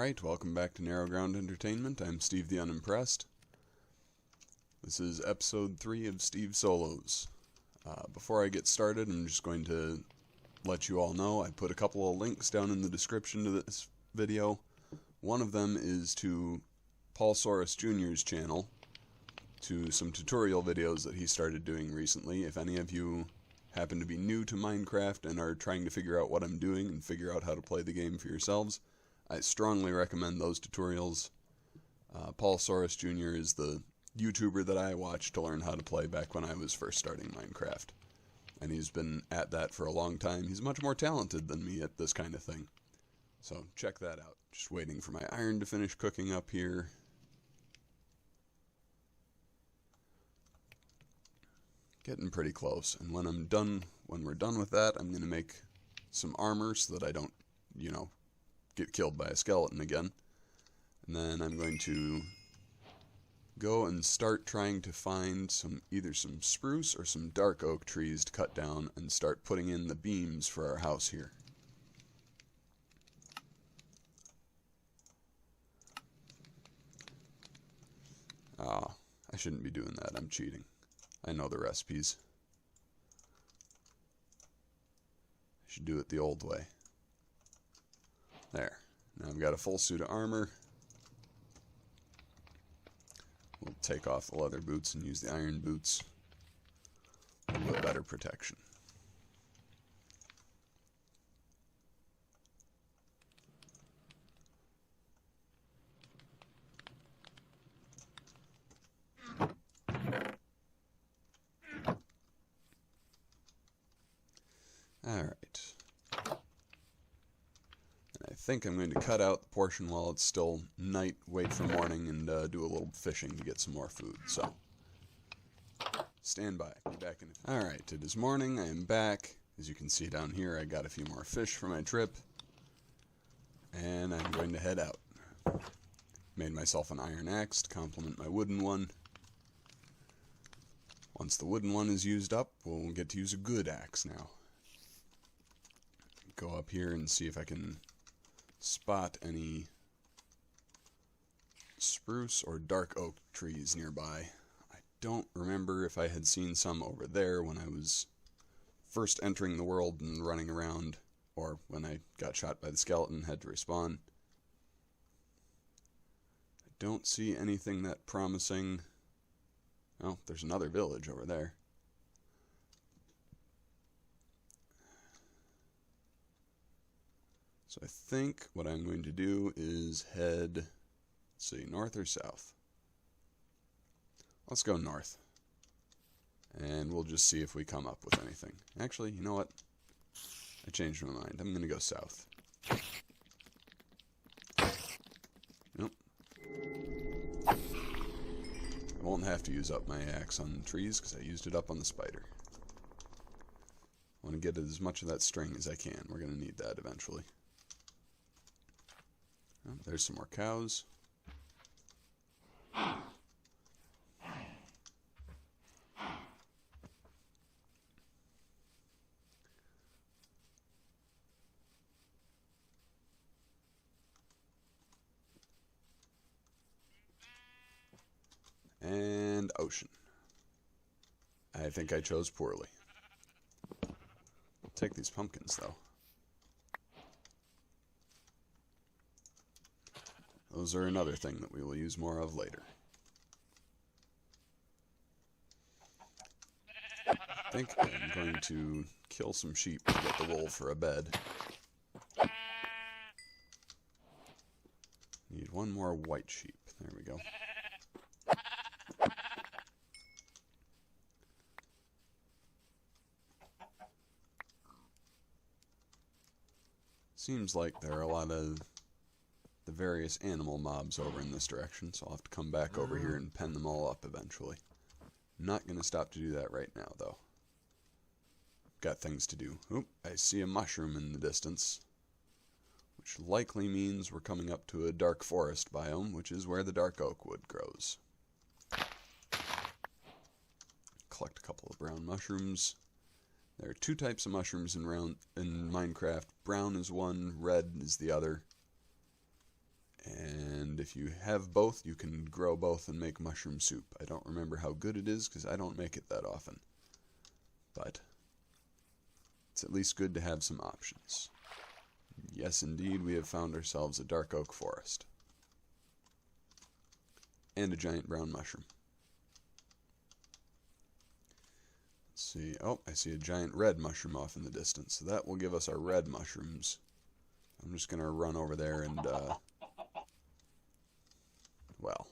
Alright, welcome back to Narrow Ground Entertainment. I'm Steve the Unimpressed. This is episode 3 of Steve Solos. Before I get started, I'm just going to let you all know I put a couple of links down in the description to this video. One of them is to Paul Soros Jr.'s channel, to some tutorial videos that he started doing recently. If any of you happen to be new to Minecraft and are trying to figure out what I'm doing and figure out how to play the game for yourselves, I strongly recommend those tutorials. Paul Soros Jr. is the YouTuber that I watched to learn how to play back when I was first starting Minecraft. And he's been at that for a long time. He's much more talented than me at this kind of thing. So check that out. Just waiting for my iron to finish cooking up here. Getting pretty close. And when we're done with that, I'm going to make some armor so that I don't, get killed by a skeleton again. And then I'm going to go and start trying to find either some spruce or some dark oak trees to cut down and start putting in the beams for our house here. I shouldn't be doing that. I'm cheating. I know the recipes. I should do it the old way. There. Now I've got a full suit of armor. We'll take off the leather boots and use the iron boots. A little bit better protection. Alright. I think I'm going to cut out the portion while it's still night, wait for morning, and do a little fishing to get some more food. So, stand by. Be back in a... Alright, it is morning. I am back. As you can see down here, I got a few more fish for my trip. And I'm going to head out. Made myself an iron axe to complement my wooden one. Once the wooden one is used up, we'll get to use a good axe now. Go up here and see if I can spot any spruce or dark oak trees nearby. I don't remember if I had seen some over there when I was first entering the world and running around, or when I got shot by the skeleton and had to respawn. I don't see anything that promising. Oh, there's another village over there. So I think what I'm going to do is head, let's see, north or south? Let's go north. And we'll just see if we come up with anything. Actually, you know what? I changed my mind. I'm going to go south. Nope. I won't have to use up my axe on trees because I used it up on the spider. I want to get as much of that string as I can. We're going to need that eventually. Oh, there's some more cows. And ocean. I think I chose poorly. I'll take these pumpkins, though. Those are another thing that we will use more of later. I think I'm going to kill some sheep to get the wool for a bed. Need one more white sheep. There we go. Seems like there are a lot of the various animal mobs over in this direction, so I'll have to come back over here and pen them all up eventually. Not going to stop to do that right now, though. Got things to do. Oop, I see a mushroom in the distance, which likely means we're coming up to a dark forest biome, which is where the dark oak wood grows. Collect a couple of brown mushrooms. There are two types of mushrooms in Minecraft. Brown is one, red is the other. And if you have both, you can grow both and make mushroom soup. I don't remember how good it is because I don't make it that often. But it's at least good to have some options. Yes, indeed, we have found ourselves a dark oak forest. And a giant brown mushroom. Let's see. Oh, I see a giant red mushroom off in the distance. So that will give us our red mushrooms. I'm just going to run over there and, well,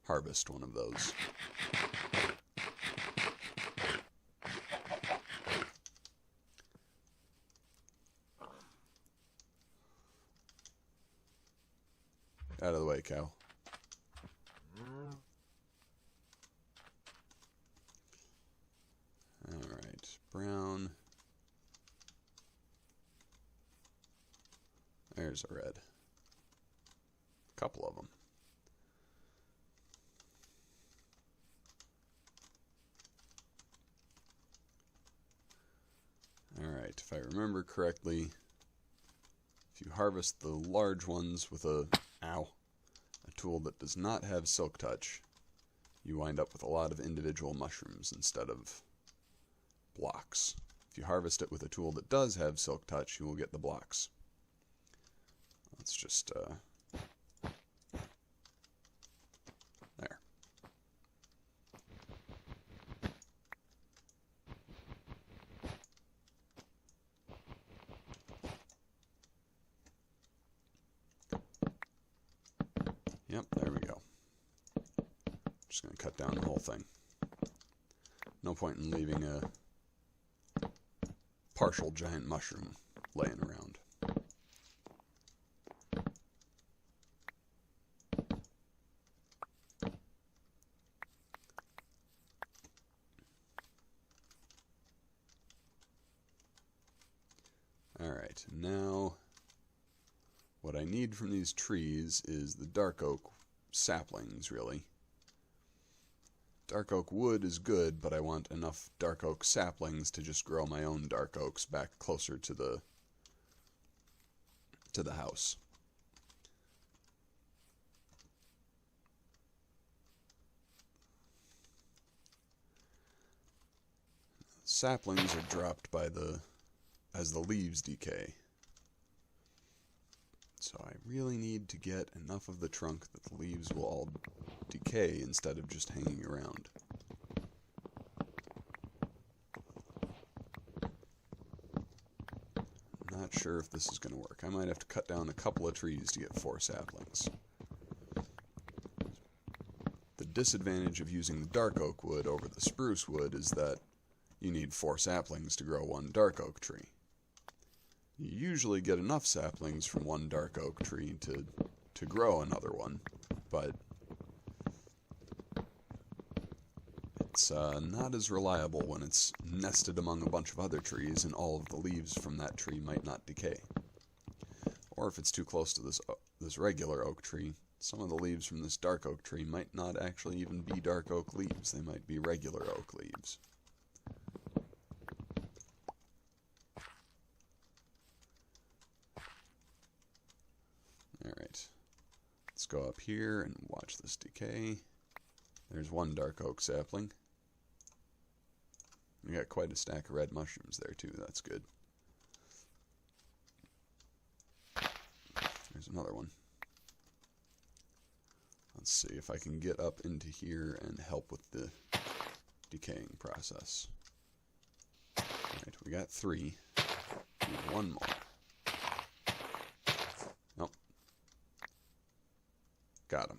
harvest one of those. Out of the way, cow. Alright, brown. There's a red. A couple of them. Alright, if I remember correctly, if you harvest the large ones with a tool that does not have silk touch, you wind up with a lot of individual mushrooms instead of blocks. If you harvest it with a tool that does have silk touch, you will get the blocks. Let's just, there. Yep, there we go. Just going to cut down the whole thing. No point in leaving a partial giant mushroom laying around. Alright, now what I need from these trees is the dark oak saplings, really. Dark oak wood is good, but I want enough dark oak saplings to just grow my own dark oaks back closer to the house. Saplings are dropped as the leaves decay. So I really need to get enough of the trunk that the leaves will all decay instead of just hanging around. I'm not sure if this is going to work. I might have to cut down a couple of trees to get 4 saplings. The disadvantage of using the dark oak wood over the spruce wood is that you need 4 saplings to grow one dark oak tree. You usually get enough saplings from one dark oak tree to grow another one, but it's not as reliable when it's nested among a bunch of other trees and all of the leaves from that tree might not decay. Or if it's too close to this regular oak tree, some of the leaves from this dark oak tree might not actually even be dark oak leaves. They might be regular oak leaves. Alright, let's go up here and watch this decay. There's one dark oak sapling. We got quite a stack of red mushrooms there too, that's good. There's another one. Let's see if I can get up into here and help with the decaying process. Alright, we got 3. Need 1 more. Nope. Got him.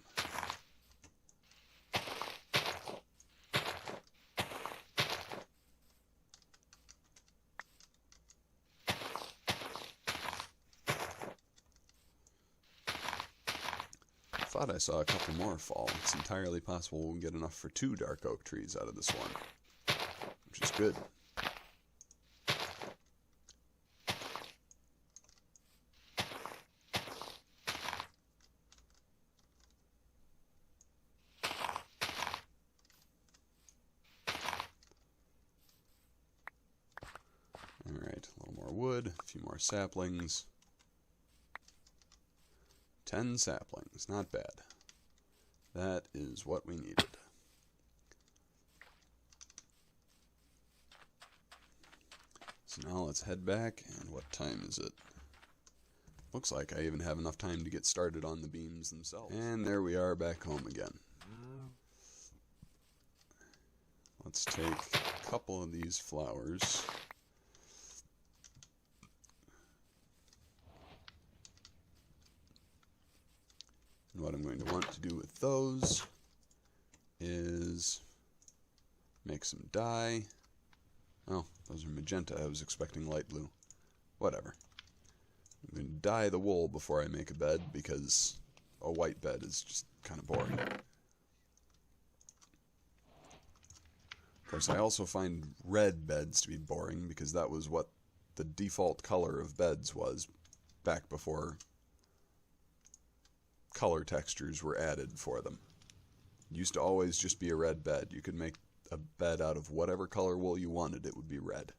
Thought I saw a couple more fall. It's entirely possible we'll get enough for 2 dark oak trees out of this one, which is good. Alright, a little more wood, a few more saplings. 10 saplings, not bad. That is what we needed. So now let's head back, and what time is it? Looks like I even have enough time to get started on the beams themselves. And there we are back home again. Let's take a couple of these flowers. And what I'm going to want to do with those is make some dye. Oh, those are magenta. I was expecting light blue. Whatever. I'm going to dye the wool before I make a bed because a white bed is just kind of boring. Of course, I also find red beds to be boring because that was what the default color of beds was back before color textures were added for them. It used to always just be a red bed. You could make a bed out of whatever color wool you wanted, it would be red.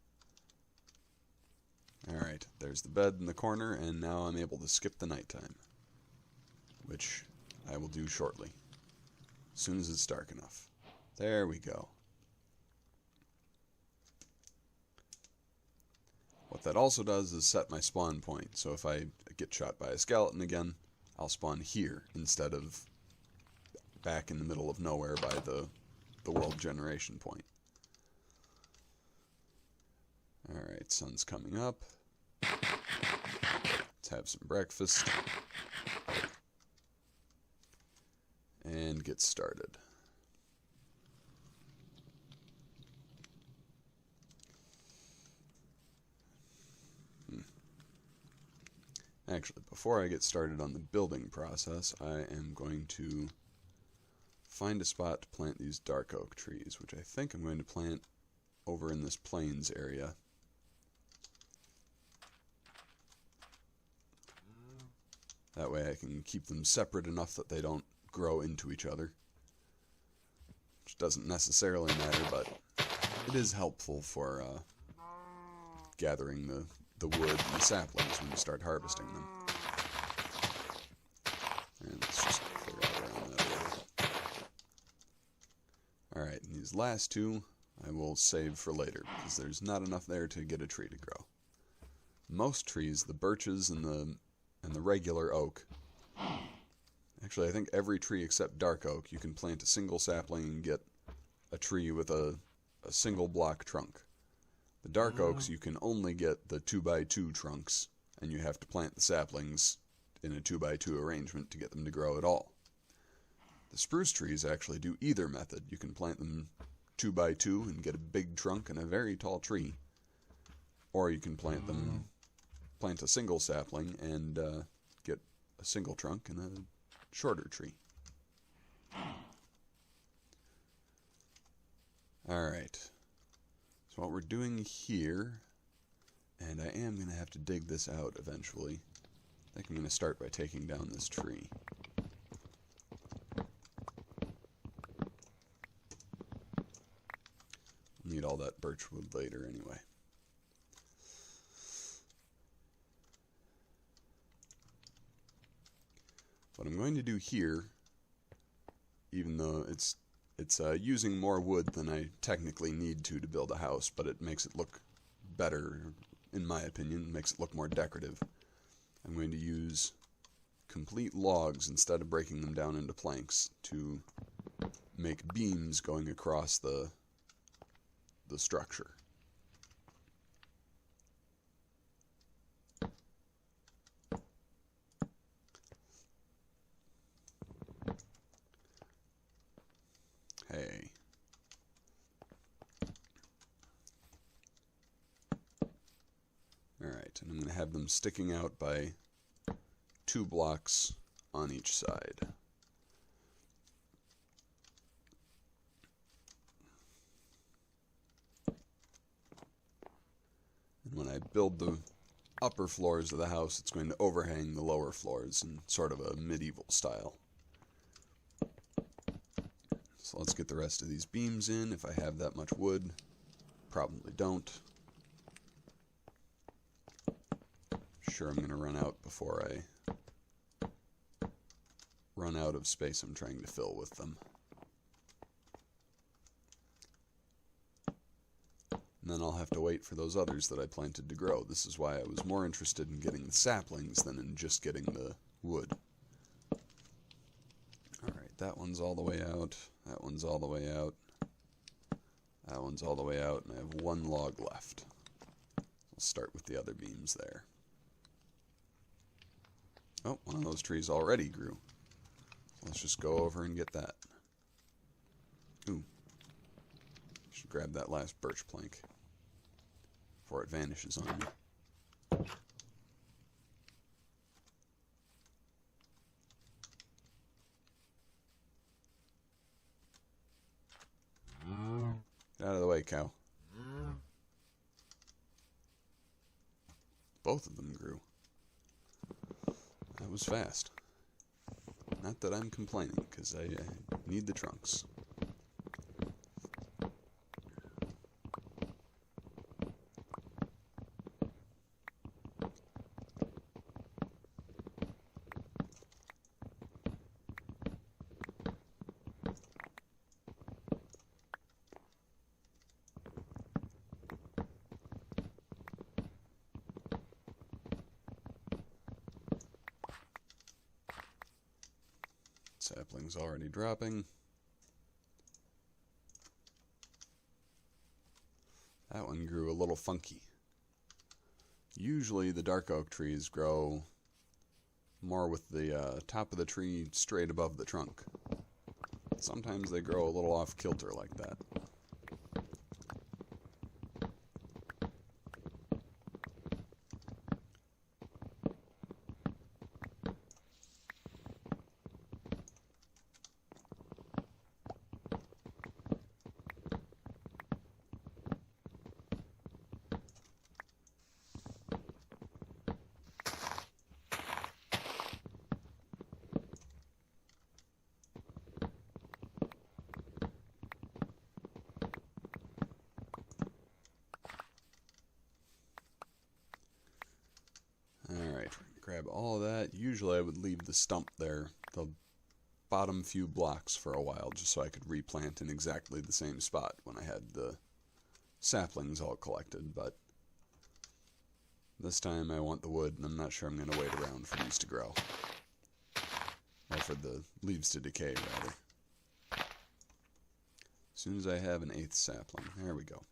Alright, there's the bed in the corner, and now I'm able to skip the nighttime, which I will do shortly, as soon as it's dark enough. There we go. What that also does is set my spawn point, so if I get shot by a skeleton again, I'll spawn here instead of back in the middle of nowhere by the world generation point. Alright, sun's coming up. Let's have some breakfast. And get started. Actually, before I get started on the building process, I am going to find a spot to plant these dark oak trees, which I think I'm going to plant over in this plains area. That way I can keep them separate enough that they don't grow into each other. Which doesn't necessarily matter, but it is helpful for gathering the wood and the saplings when you start harvesting them. And let's just clear out around that area. Alright, and these last two I will save for later, because there's not enough there to get a tree to grow. Most trees, the birches and the regular oak, actually I think every tree except dark oak, you can plant a single sapling and get a tree with a single block trunk. The dark oaks, you can only get the 2x2 trunks, and you have to plant the saplings in a 2x2 arrangement to get them to grow at all. The spruce trees actually do either method. You can plant them 2x2 and get a big trunk and a very tall tree, or you can plant a single sapling and get a single trunk and a shorter tree. Alright. So what we're doing here, and I am going to have to dig this out eventually. I think I'm going to start by taking down this tree. Need all that birch wood later anyway. What I'm going to do here, even though it's using more wood than I technically need to build a house, but it makes it look better, in my opinion, makes it look more decorative. I'm going to use complete logs instead of breaking them down into planks to make beams going across the structure. Hey. Alright, and I'm going to have them sticking out by 2 blocks on each side. And when I build the upper floors of the house, it's going to overhang the lower floors in sort of a medieval style. So let's get the rest of these beams in, if I have that much wood. Probably don't. Sure, I'm going to run out before I run out of space I'm trying to fill with them. And then I'll have to wait for those others that I planted to grow. This is why I was more interested in getting the saplings than in just getting the wood. Alright, that one's all the way out. That one's all the way out. That one's all the way out, and I have one log left. I'll start with the other beams there. Oh, one of those trees already grew. Let's just go over and get that. Ooh. Should grab that last birch plank before it vanishes on me. Get out of the way, cow. Both of them grew. That was fast. Not that I'm complaining, because I need the trunks. Sapling's already dropping. That one grew a little funky. Usually the dark oak trees grow more with the top of the tree straight above the trunk. Sometimes they grow a little off kilter like that. Grab all of that. Usually I would leave the stump there, the bottom few blocks, for a while, just so I could replant in exactly the same spot when I had the saplings all collected, but this time I want the wood, and I'm not sure I'm going to wait around for these to grow. Or for the leaves to decay, rather. As soon as I have an 8th sapling, there we go.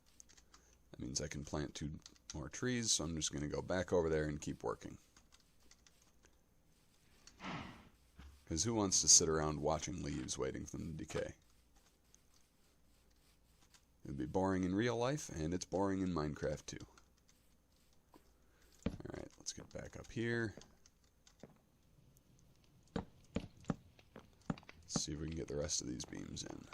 That means I can plant 2 more trees, so I'm just going to go back over there and keep working. Because who wants to sit around watching leaves waiting for them to decay? It would be boring in real life, and it's boring in Minecraft too. Alright, let's get back up here. Let's see if we can get the rest of these beams in.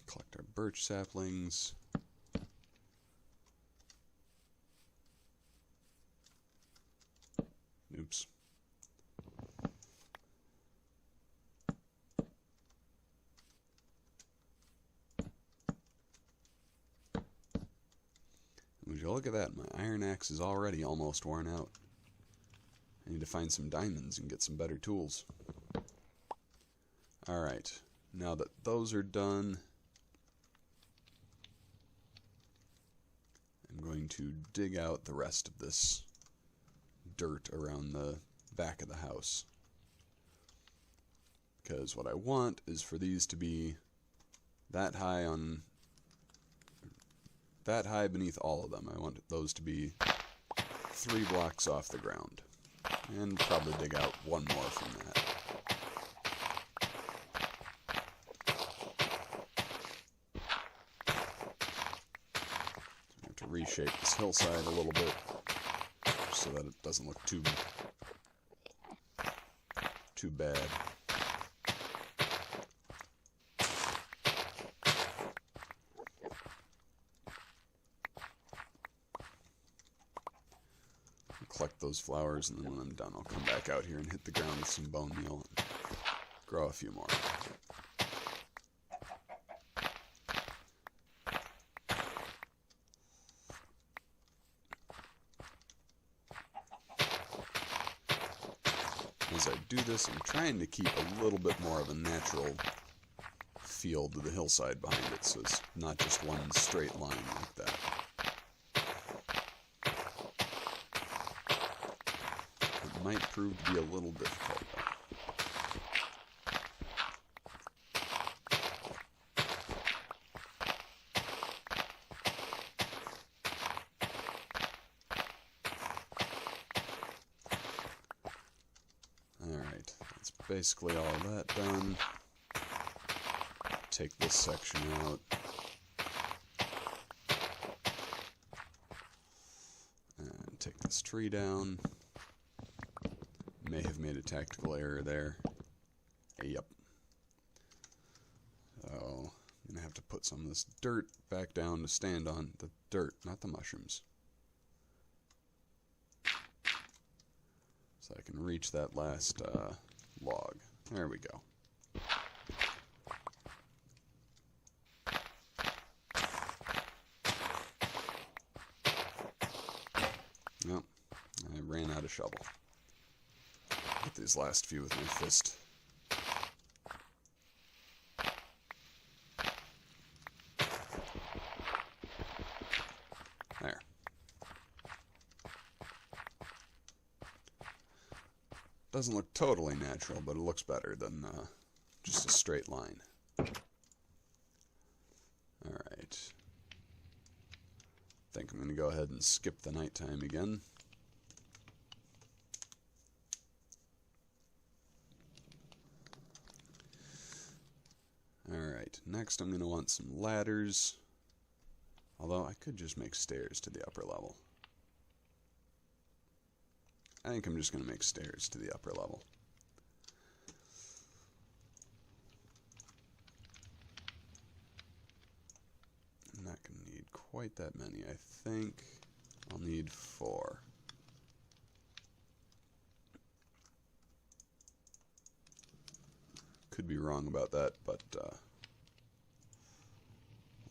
Collect our birch saplings. Oops. Would you look at that? My iron axe is already almost worn out. I need to find some diamonds and get some better tools. Alright, now that those are done, I'm going to dig out the rest of this dirt around the back of the house. Because what I want is for these to be that high beneath all of them. I want those to be 3 blocks off the ground. And probably dig out 1 more from that. I have to reshape this hillside a little bit so that it doesn't look too bad. collect those flowers, and then when I'm done, I'll come back out here and hit the ground with some bone meal and grow a few more. As I do this, I'm trying to keep a little bit more of a natural feel to the hillside behind it, so it's not just one straight line like that. It might prove to be a little difficult, though. Alright, that's basically all of that done. Take this section out. And take this tree down. May have made a tactical error there. Yep. So, I'm going to have to put some of this dirt back down to stand on. The dirt, not the mushrooms. So I can reach that last log. There we go. Nope, I ran out of shovel. Get these last few with my fist. There. Doesn't look totally natural, but it looks better than just a straight line. Alright. I think I'm going to go ahead and skip the nighttime again. Alright, next I'm going to want some ladders. Although I could just make stairs to the upper level. I think I'm just going to make stairs to the upper level. I'm not going to need quite that many. I think I'll need 4. Could be wrong about that, but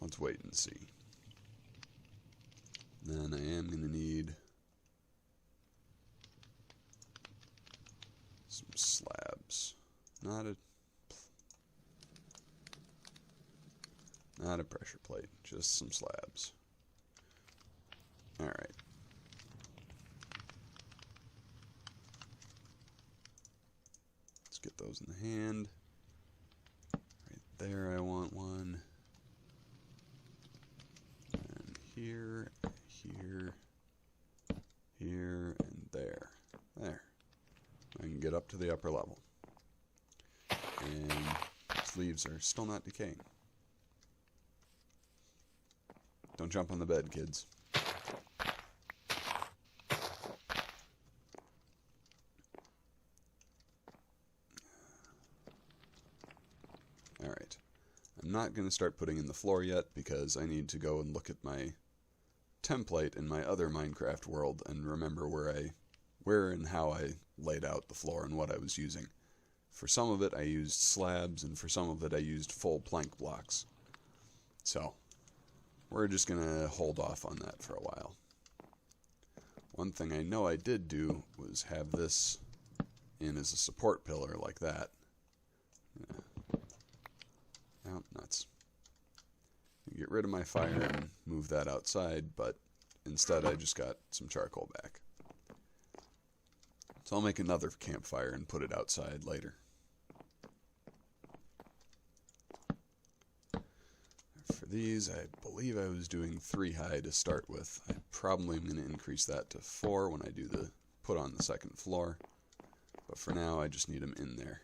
let's wait and see. Then I am going to need some slabs. Not a pressure plate, just some slabs. Alright. Let's get those in the hand. Right there I want one. And here, here, here, and there. There. I can get up to the upper level. And these leaves are still not decaying. Don't jump on the bed, kids. Alright. I'm not going to start putting in the floor yet because I need to go and look at my template in my other Minecraft world and remember where and how I laid out the floor and what I was using. For some of it I used slabs and for some of it I used full plank blocks. So, we're just going to hold off on that for a while. One thing I know I did do was have this in as a support pillar like that. Oh, nuts. Get rid of my fire and move that outside, but instead I just got some charcoal back. So I'll make another campfire and put it outside later. For these, I believe I was doing 3 high to start with. I probably am going to increase that to 4 when I do the put on the second floor. But for now, I just need them in there.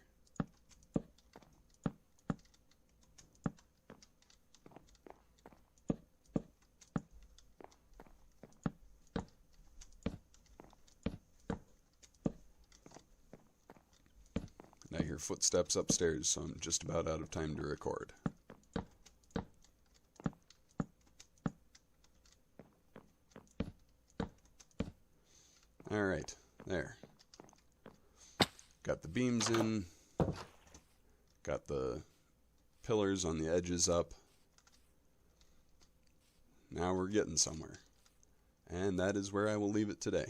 And I hear footsteps upstairs, so I'm just about out of time to record. Alright, there. Got the beams in. Got the pillars on the edges up. Now we're getting somewhere. And that is where I will leave it today.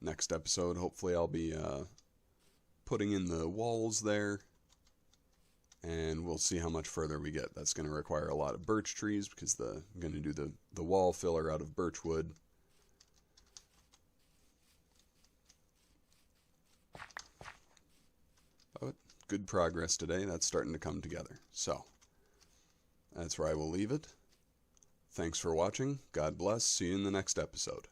Next episode, hopefully I'll be putting in the walls there. And we'll see how much further we get. That's going to require a lot of birch trees because I'm going to do the wall filler out of birch wood. But good progress today. That's starting to come together. So, that's where I will leave it. Thanks for watching. God bless. See you in the next episode.